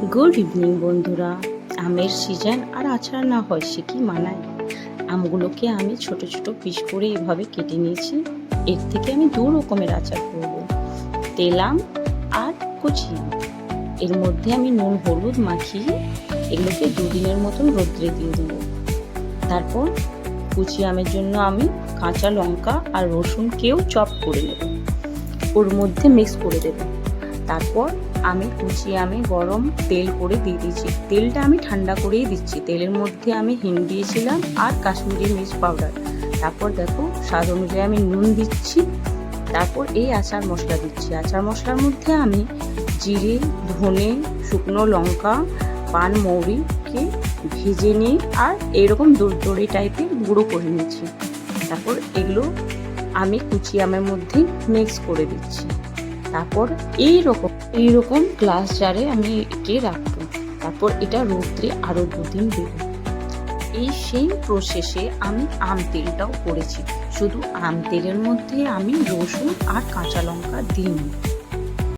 Good evening বন্ধুরা। আমের season আর আচার না হয় সে কি মানায়। আমগুলোকে আমি ছোট ছোট পিস করে এভাবে কেটে নিয়েছি। এর থেকে আমি দু রকমের আচার করব, তেল আম আর কচি আম। এর মধ্যে আমি নুন হলুদ মাখিয়ে এগুলোকে দুদিনের মতন রোদ্রে দিয়ে দেবো। তারপর কুচি আমের জন্য আমি কাঁচা লঙ্কা আর রসুনকেও চপ করে নেব, ওর মধ্যে মিক্স করে দেবো। তারপর আমি কুচি আমে গরম তেল করে দিয়ে দিয়েছি। তেলটা আমি ঠান্ডা করেই দিচ্ছি। তেলের মধ্যে আমি হিং দিয়েছিলাম আর কাশ্মীরি মির্চ পাউডার। তারপর দেখো স্বাদ অনুযায়ী আমি নুন দিচ্ছি। তারপর এই আচার মশলা দিচ্ছি। আচার মশলার মধ্যে আমি জিরে, ধনে, শুকনো লঙ্কা, পান মৌরিকে ভেজে নিই আর এরকম দড়ি টাইপের গুঁড়ো করে নিচ্ছি। তারপর এগুলো আমি কুচি আমের মধ্যে মিক্স করে দিচ্ছি। তারপর এইরকম গ্লাস জারে আমি একে রাখবো। তারপর এটা রোদ্রে আরো 2 দিন দেবো। এই সেম প্রসেসে আমি আম তেলটাও করেছি, শুধু আম তেলের মধ্যে আমি রসুন আর কাঁচা লঙ্কা দিইনি।